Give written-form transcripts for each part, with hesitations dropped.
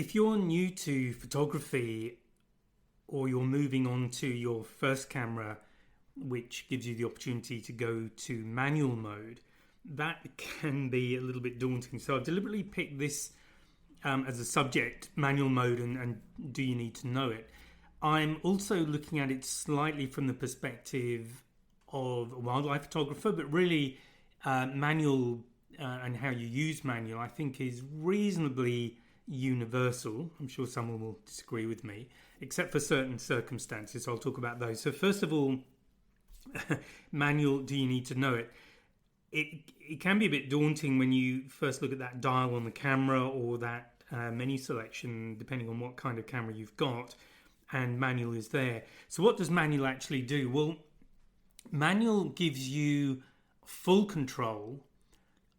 if you're new to photography or you're moving on to your first camera, which gives you the opportunity to go to manual mode, that can be a little bit daunting. So I've deliberately picked this as a subject, manual mode, and do you need to know it? I'm also looking at it slightly from the perspective of a wildlife photographer, but really manual and how you use manual, I think, is reasonably universal. I'm sure someone will disagree with me, except for certain circumstances. So I'll talk about those. So first of all, manual, do you need to know it? It can be a bit daunting when you first look at that dial on the camera or that menu selection, depending on what kind of camera you've got, and manual is there. So what does manual actually do? Well, manual gives you full control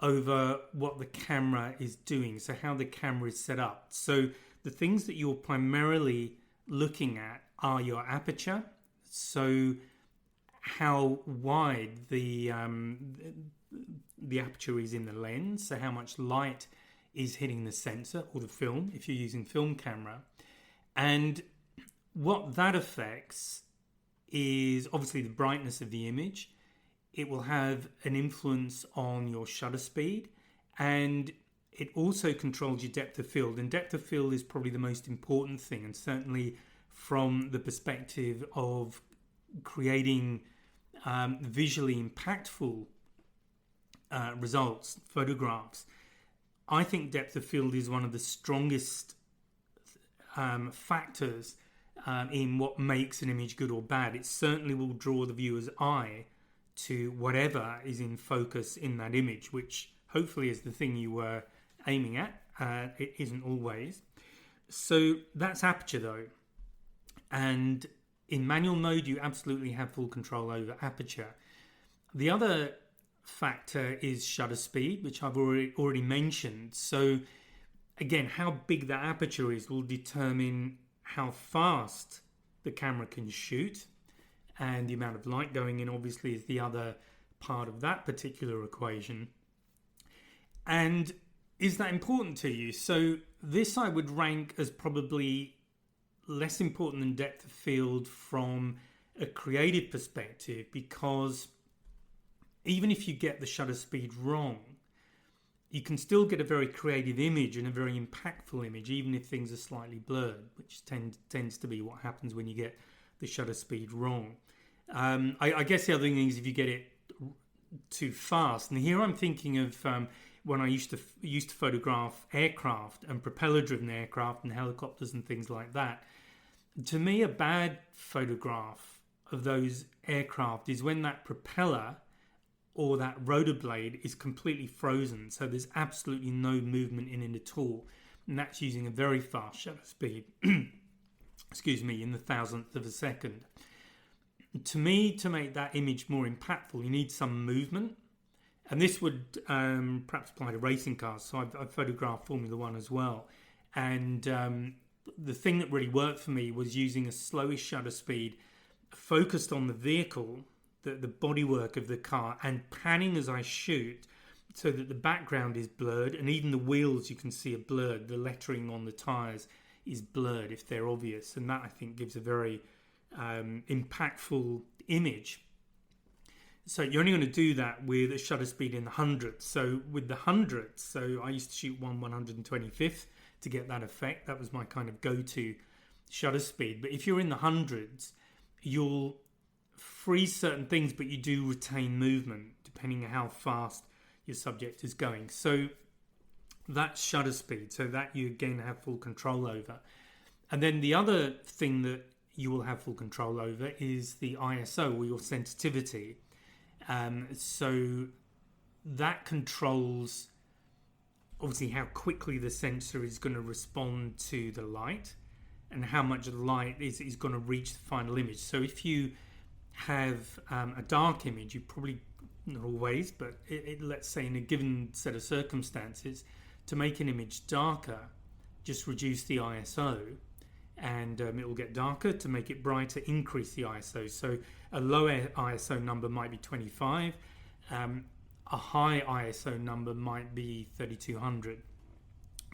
over what the camera is doing, so how the camera is set up. So the things that you're primarily looking at are your aperture, so how wide the aperture is in the lens, so how much light is hitting the sensor or the film if you're using film camera. And what that affects is obviously the brightness of the image. It will have an influence on your shutter speed, and it also controls your depth of field. And depth of field is probably the most important thing, and certainly from the perspective of creating visually impactful results, photographs. I think depth of field is one of the strongest factors in what makes an image good or bad. It certainly will draw the viewer's eye to whatever is in focus in that image, which hopefully is the thing you were aiming at. It isn't always. So that's aperture though. And in manual mode, you absolutely have full control over aperture. The other factor is shutter speed, which I've already mentioned. So again, how big the aperture is will determine how fast the camera can shoot, and the amount of light going in obviously is the other part of that particular equation. And is that important to you? So this I would rank as probably less important than depth of field from a creative perspective, because even if you get the shutter speed wrong, you can still get a very creative image and a very impactful image, even if things are slightly blurred, which tends to be what happens when you get the shutter speed wrong. I guess the other thing is if you get it too fast. And here I'm thinking of when I used to photograph aircraft and propeller-driven aircraft and helicopters and things like that. To me, a bad photograph of those aircraft is when that propeller or that rotor blade is completely frozen, so there's absolutely no movement in it at all, and that's using a very fast shutter speed excuse me, in the thousandth of a second. To me, to make that image more impactful, you need some movement, and this would perhaps apply to racing cars. So I've photographed Formula One as well, and the thing that really worked for me was using a slowish shutter speed focused on the vehicle, the bodywork of the car, and panning as I shoot so that the background is blurred, and even the wheels you can see are blurred. The lettering on the tyres is blurred if they're obvious, and that I think gives a very impactful image. So you're only going to do that with a shutter speed in the hundreds. So with the hundreds, so I used to shoot 1/125th to get that effect. That was my kind of go-to shutter speed. But if you're in the hundreds, you'll freeze certain things, but you do retain movement depending on how fast your subject is going. So that's shutter speed, so that you again have full control over. And then the other thing that you will have full control over is the ISO, or your sensitivity. So that controls obviously how quickly the sensor is going to respond to the light and how much light is going to reach the final image. So if you have a dark image, you probably, not always, but let's say in a given set of circumstances, to make an image darker, just reduce the ISO, and it will get darker. To make it brighter, increase the ISO. So a lower ISO number might be 25, a high ISO number might be 3200.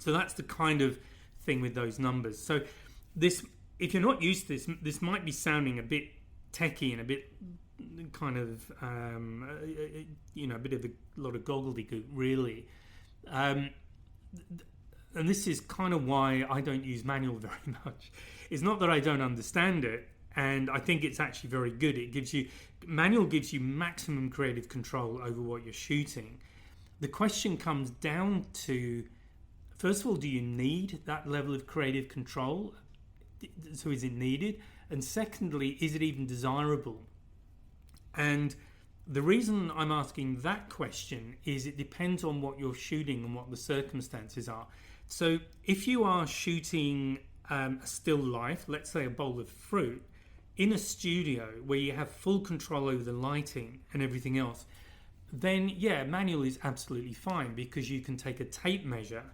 So that's the kind of thing with those numbers. So this, if you're not used to this, this might be sounding a bit techie and a bit kind of a bit of a lot of gobbledygook, really. And this is kind of why I don't use manual very much. It's not that I don't understand it, and I think it's actually very good. Manual gives you maximum creative control over what you're shooting. The question comes down to, first of all, do you need that level of creative control? So is it needed? And secondly, is it even desirable? And the reason I'm asking that question is it depends on what you're shooting and what the circumstances are. So if you are shooting a still life, let's say a bowl of fruit, in a studio where you have full control over the lighting and everything else, then yeah, manual is absolutely fine, because you can take a tape measure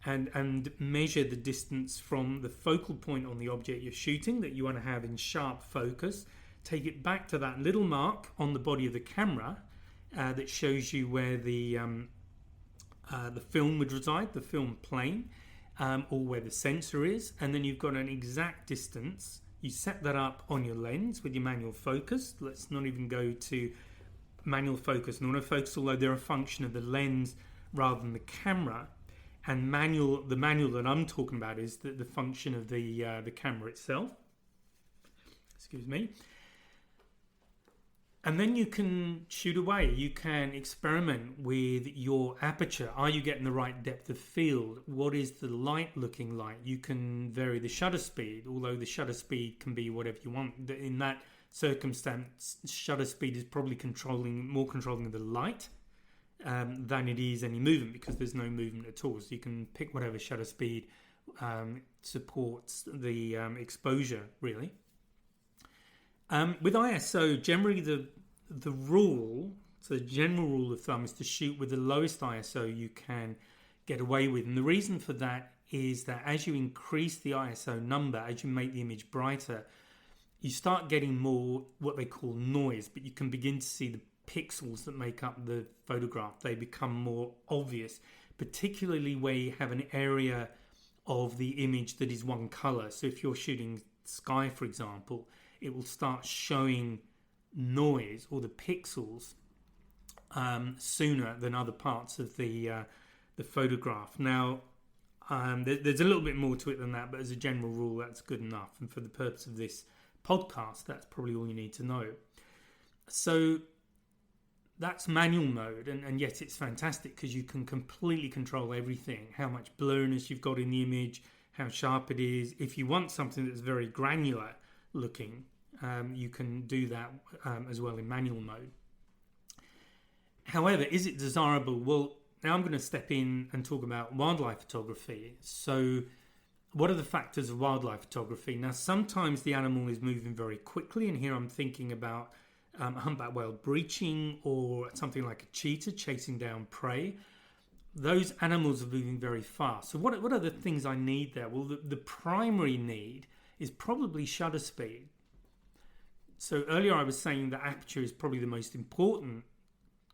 and measure the distance from the focal point on the object you're shooting that you want to have in sharp focus, take it back to that little mark on the body of the camera that shows you where the film would reside, the film plane, or where the sensor is, and then you've got an exact distance. You set that up on your lens with your manual focus. Let's not even go to manual focus and autofocus, although they're a function of the lens rather than the camera. And the manual that I'm talking about is the function of the camera itself. Excuse me. And then you can shoot away. You can experiment with your aperture. Are you getting the right depth of field? What is the light looking like? You can vary the shutter speed, although the shutter speed can be whatever you want. In that circumstance, shutter speed is probably more controlling the light than it is any movement, because there's no movement at all. So you can pick whatever shutter speed supports the exposure, really. With ISO, generally the general rule of thumb is to shoot with the lowest ISO you can get away with. And the reason for that is that as you increase the ISO number, as you make the image brighter, you start getting more what they call noise, but you can begin to see the pixels that make up the photograph. They become more obvious, particularly where you have an area of the image that is one color. So if you're shooting sky, for example, it will start showing noise or the pixels sooner than other parts of the photograph. Now, there's a little bit more to it than that, but as a general rule, that's good enough. And for the purpose of this podcast, that's probably all you need to know. So that's manual mode, and yet it's fantastic because you can completely control everything. How much blurriness you've got in the image, how sharp it is. If you want something that's very granular looking, you can do that as well in manual mode. However, is it desirable? Well, now I'm going to step in and talk about wildlife photography. So what are the factors of wildlife photography? Now, sometimes the animal is moving very quickly, and here I'm thinking about a humpback whale breaching, or something like a cheetah chasing down prey. Those animals are moving very fast. So what are the things I need there? Well, the primary need is probably shutter speed. So earlier I was saying that aperture is probably the most important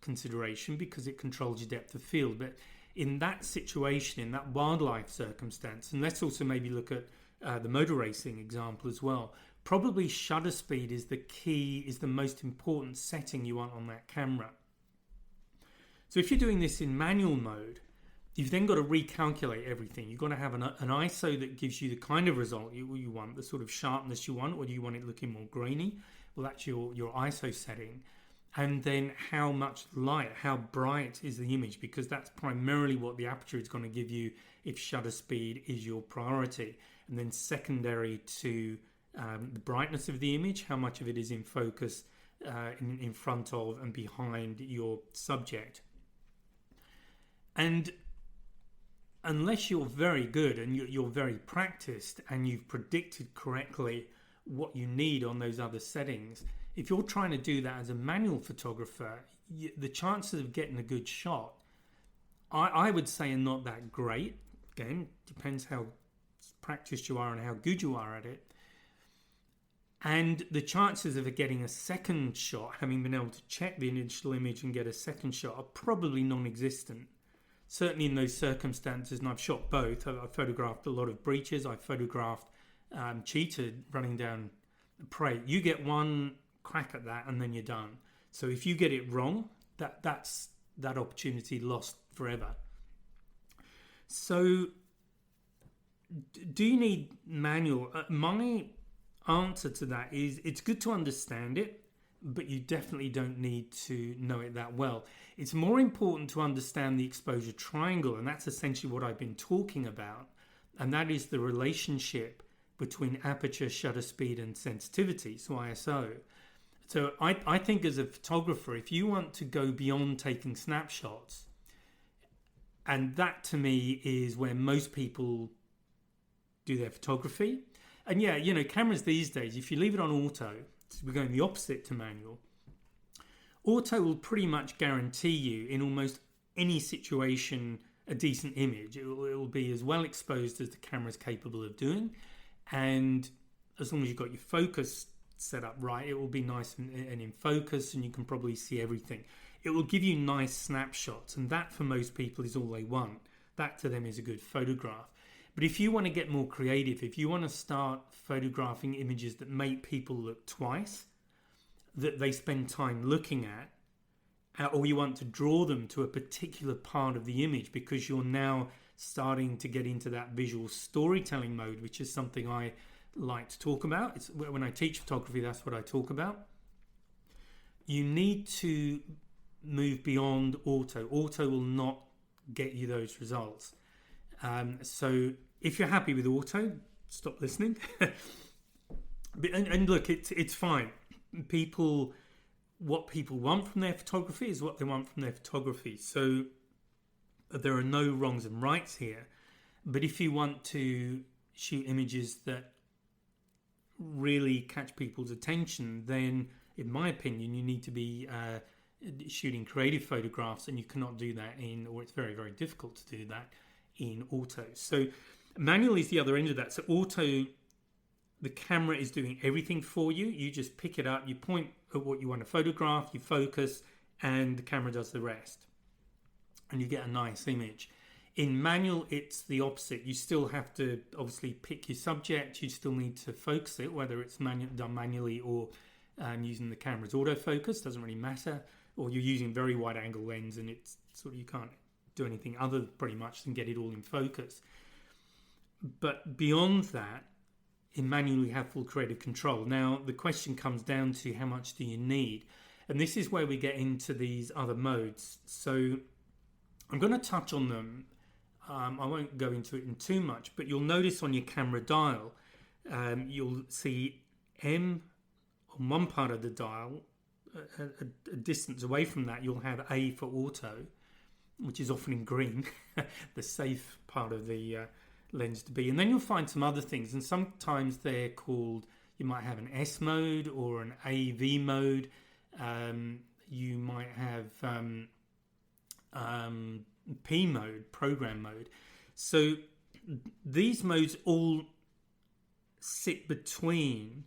consideration because it controls your depth of field. But in that situation, in that wildlife circumstance, and let's also maybe look at the motor racing example as well, probably shutter speed is the key, is the most important setting you want on that camera. So if you're doing this in manual mode, you've then got to recalculate everything. You've got to have an ISO that gives you the kind of result you want, the sort of sharpness you want, or do you want it looking more grainy? Well, that's your ISO setting. And then how much light, how bright is the image, because that's primarily what the aperture is going to give you if shutter speed is your priority. And then secondary to the brightness of the image, how much of it is in focus in front of and behind your subject. And unless you're very good and you're very practiced and you've predicted correctly what you need on those other settings, if you're trying to do that as a manual photographer, the chances of getting a good shot, I would say, are not that great. Again, depends how practiced you are and how good you are at it. And the chances of getting a second shot, having been able to check the initial image and get a second shot, are probably non-existent. certainly in those circumstances, and I've shot both. I've photographed a lot of breaches. I've photographed cheetah running down prey. You get one crack at that and then you're done. So if you get it wrong, that's that opportunity lost forever. So do you need manual? My answer to that is it's good to understand it, but you definitely don't need to know it that well. It's more important to understand the exposure triangle, and that's essentially what I've been talking about, and that is the relationship between aperture, shutter speed, and sensitivity, so ISO. So I think as a photographer, if you want to go beyond taking snapshots, and that to me is where most people do their photography. And yeah, you know, cameras these days, if you leave it on auto, so we're going the opposite to manual, auto will pretty much guarantee you in almost any situation a decent image. It will be as well exposed as the camera is capable of doing, and as long as you've got your focus set up right, it will be nice and in focus, and you can probably see everything. It will give you nice snapshots, and that for most people is all they want. That to them is a good photograph. But if you want to get more creative, if you want to start photographing images that make people look twice, that they spend time looking at, or you want to draw them to a particular part of the image because you're now starting to get into that visual storytelling mode, which is something I like to talk about. It's when I teach photography, that's what I talk about. You need to move beyond auto. Auto will not get you those results. So if you're happy with auto, stop listening. and look, it's fine. What people want from their photography is what they want from their photography. So there are no wrongs and rights here. But if you want to shoot images that really catch people's attention, then in my opinion, you need to be shooting creative photographs, and you cannot do that or it's very, very difficult to do that in auto. So manual is the other end of that. So auto, the camera is doing everything for you. You just pick it up, you point at what you want to photograph, you focus, and the camera does the rest. And you get a nice image. In manual, it's the opposite. You still have to obviously pick your subject. You still need to focus it, whether it's done manually or using the camera's autofocus, doesn't really matter. Or you're using very wide angle lens and it's sort of, you can't do anything other pretty much than get it all in focus. But beyond that, in manual you have full creative control. Now the question comes down to how much do you need, and this is where we get into these other modes. So I'm going to touch on them. I won't go into it in too much, but you'll notice on your camera dial, you'll see M on one part of the dial. A distance away from that, you'll have A for auto, which is often in green, the safe part of the lens to be. And then you'll find some other things, and sometimes they're called, you might have an S mode or an AV mode. You might have P mode, program mode. So these modes all sit between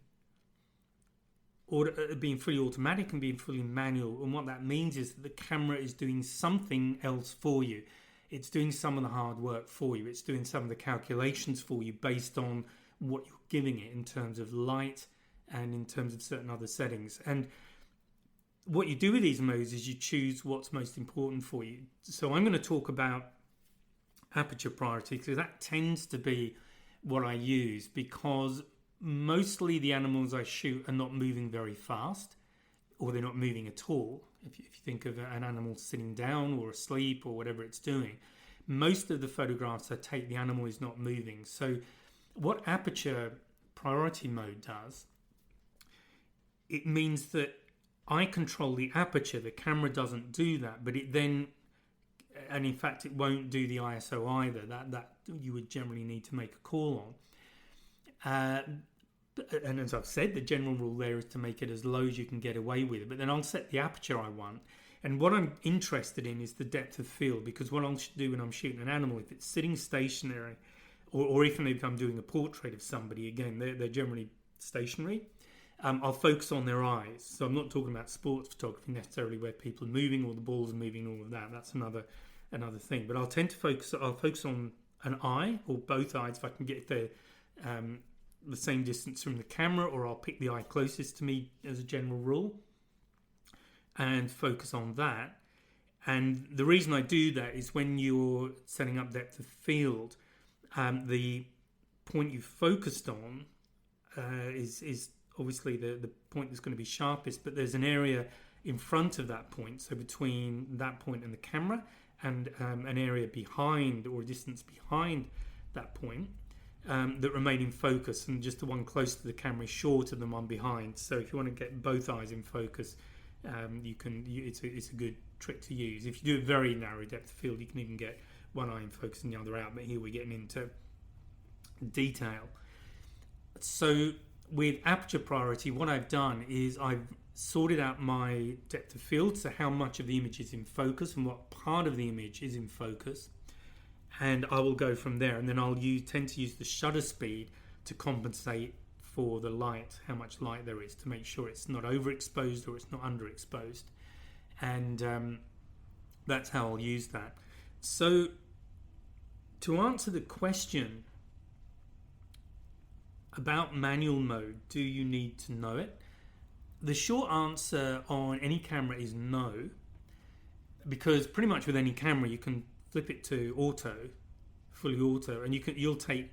being fully automatic and being fully manual. And what that means is that the camera is doing something else for you. It's doing some of the hard work for you. It's doing some of the calculations for you based on what you're giving it in terms of light and in terms of certain other settings. And what you do with these modes is you choose what's most important for you. So I'm going to talk about aperture priority because that tends to be what I use, because mostly the animals I shoot are not moving very fast, or they're not moving at all. If you think of an animal sitting down or asleep or whatever it's doing, most of the photographs I take, the animal is not moving. So what aperture priority mode does, it means that I control the aperture. The camera doesn't do that, but it then, and in fact it won't do the ISO either. That you would generally need to make a call on. And as I've said, the general rule there is to make it as low as you can get away with it. But then I'll set the aperture I want. And what I'm interested in is the depth of field, because what I'll do when I'm shooting an animal, if it's sitting stationary, or even if I'm doing a portrait of somebody, again, they're generally stationary, I'll focus on their eyes. So I'm not talking about sports photography necessarily where people are moving or the balls are moving, all of that. That's another another thing. But I'll focus on an eye or both eyes if I can get the same distance from the camera, or I'll pick the eye closest to me as a general rule and focus on that. And the reason I do that is when you're setting up depth of field, the point you focused on is obviously the point that's going to be sharpest, but there's an area in front of that point, so between that point and the camera, and an area behind, or a distance behind that point, that remain in focus, and just the one close to the camera is shorter than one behind. So if you want to get both eyes in focus, it's a good trick to use. If you do a very narrow depth of field, you can even get one eye in focus and the other out, but here we're getting into detail. So with aperture priority, what I've done is I've sorted out my depth of field, so how much of the image is in focus and what part of the image is in focus, and I will go from there. And then I'll tend to use the shutter speed to compensate for the light, how much light there is, to make sure it's not overexposed or it's not underexposed. And that's how I'll use that. So to answer the question about manual mode, do you need to know it? The short answer on any camera is no, because pretty much with any camera you can flip it to auto, fully auto, and you'll take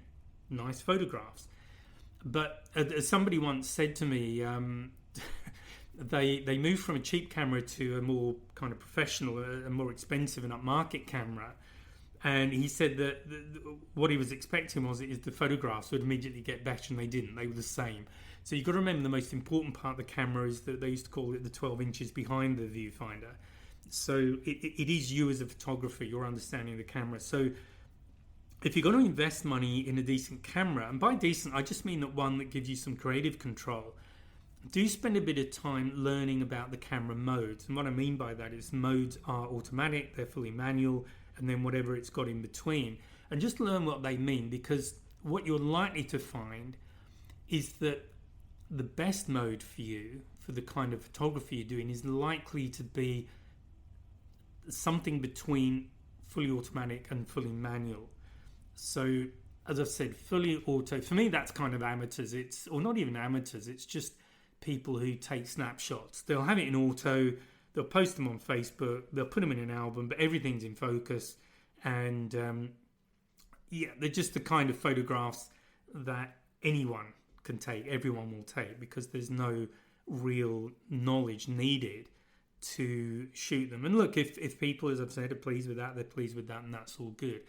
nice photographs. But as somebody once said to me, they moved from a cheap camera to a more kind of professional, a more expensive and upmarket camera. And he said that what he was expecting was the photographs would immediately get better, and they didn't. They were the same. So you've got to remember the most important part of the camera is that they used to call it the 12 inches behind the viewfinder. So it is you as a photographer, your understanding of the camera. So if you're going to invest money in a decent camera, and by decent I just mean that one that gives you some creative control, do spend a bit of time learning about the camera modes. And what I mean by that is modes are automatic, they're fully manual, and then whatever it's got in between. And just learn what they mean, because what you're likely to find is that the best mode for you, for the kind of photography you're doing, is likely to be something between fully automatic and fully manual. So, as I've said, fully auto, for me that's kind of amateurs. Or not even amateurs, it's just people who take snapshots. They'll have it in auto, they'll post them on Facebook, they'll put them in an album, but everything's in focus. And they're just the kind of photographs that anyone can take, everyone will take, because there's no real knowledge needed to shoot them. And look, if people, as I've said, are pleased with that, they're pleased with that, and that's all good.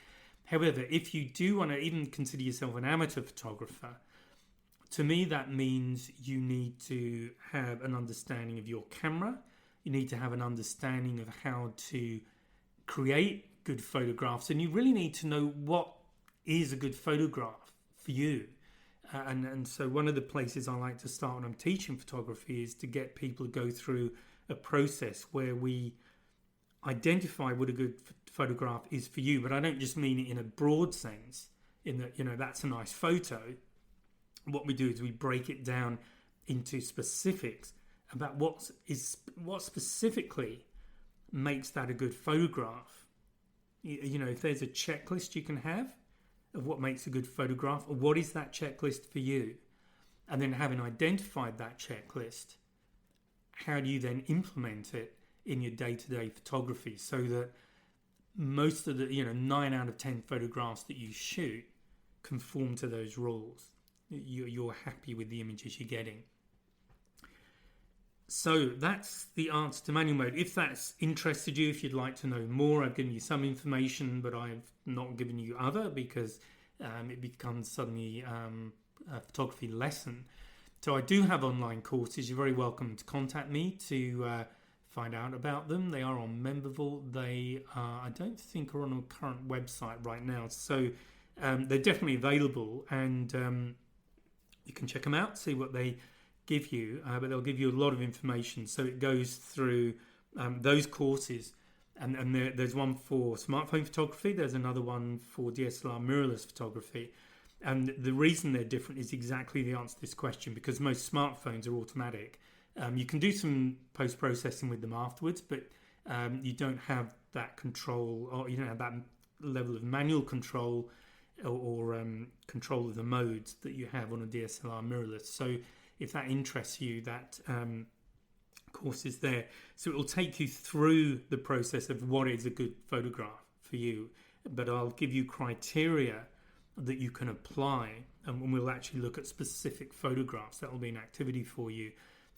However, if you do want to even consider yourself an amateur photographer, to me that means you need to have an understanding of your camera. You need to have an understanding of how to create good photographs, and you really need to know what is a good photograph for you. And so one of the places I like to start when I'm teaching photography is to get people to go through a process where we identify what a good photograph is for you. But I don't just mean it in a broad sense, in that, that's a nice photo. What we do is we break it down into specifics about what specifically makes that a good photograph. If there's a checklist you can have of what makes a good photograph, or what is that checklist for you? And then having identified that checklist, how do you then implement it in your day-to-day photography so that most of the 9 out of 10 photographs that you shoot conform to those rules? You're happy with the images you're getting. So that's the answer to manual mode. If that's interested you, if you'd like to know more, I've given you some information, but I've not given you other, because it becomes suddenly a photography lesson. So I do have online courses. You're very welcome to contact me to find out about them. They are on Memberville. They I don't think are on a current website right now. So they're definitely available, and you can check them out, see what they give you, but they'll give you a lot of information. So it goes through those courses, and there's one for smartphone photography, there's another one for DSLR mirrorless photography. And the reason they're different is exactly the answer to this question, because most smartphones are automatic. You can do some post-processing with them afterwards, but you don't have that control, or you don't have that level of manual control or control of the modes that you have on a DSLR mirrorless. So if that interests you, that course is there. So it will take you through the process of what is a good photograph for you, but I'll give you criteria that you can apply, and we'll actually look at specific photographs. That will be an activity for you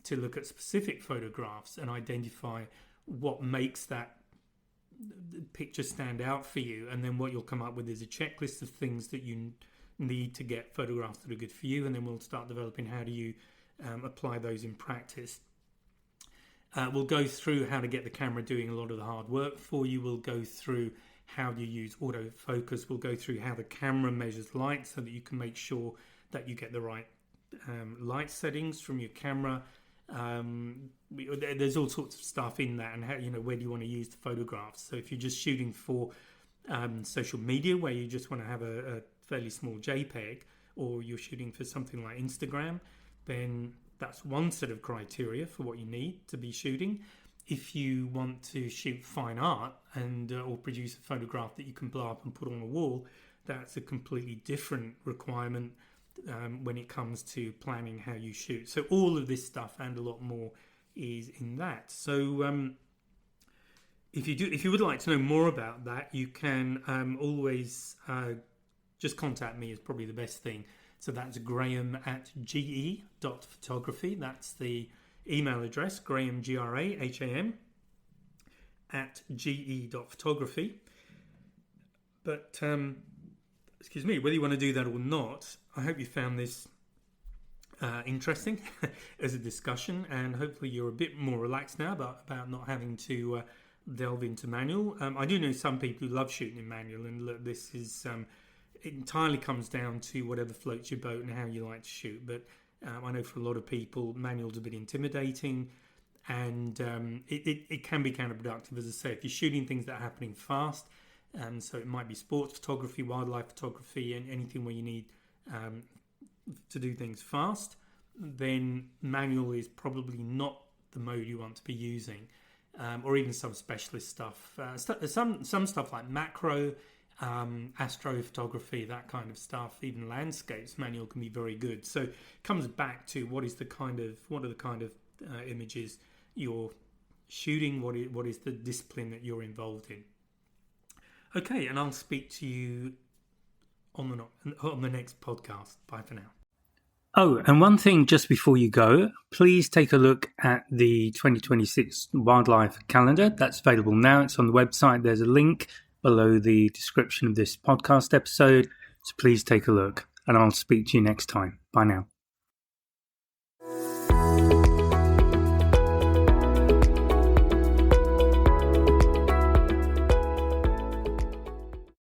to look at specific photographs and identify what makes that picture stand out for you, and then what you'll come up with is a checklist of things that you need to get photographs that are good for you, and then we'll start developing how do you apply those in practice. We'll go through how to get the camera doing a lot of the hard work for you. We'll go through how you use autofocus. We'll go through how the camera measures light so that you can make sure that you get the right light settings from your camera. There's all sorts of stuff in that, and how, where do you want to use the photographs. So if you're just shooting for social media, where you just want to have a fairly small JPEG, or you're shooting for something like Instagram, then that's one set of criteria for what you need to be shooting. If you want to shoot fine art and or produce a photograph that you can blow up and put on a wall, that's a completely different requirement when it comes to planning how you shoot. So all of this stuff and a lot more is in that. So if you would like to know more about that, you can always just contact me, is probably the best thing. So that's graham@ge.photography. That's the email address, Graham, Graham, @ge.photography. But excuse me, whether you want to do that or not, I hope you found this interesting as a discussion, and hopefully you're a bit more relaxed now about not having to delve into manual. I do know some people who love shooting in manual, and look, this is it entirely comes down to whatever floats your boat and how you like to shoot. But I know for a lot of people, manual's a bit intimidating, and it can be counterproductive. As I say, if you're shooting things that are happening fast, so it might be sports photography, wildlife photography, and anything where you need to do things fast, then manual is probably not the mode you want to be using. Or even some specialist stuff, some stuff like macro, astrophotography, that kind of stuff, even landscapes, manual can be very good. So it comes back to what are the kind of images you're shooting, what is the discipline that you're involved in. Okay, and I'll speak to you on the next podcast. Bye for now. Oh, and one thing just before you go, please take a look at the 2026 wildlife calendar. That's available now. It's on the website. There's a link below the description of this podcast episode. So please take a look, and I'll speak to you next time. Bye now.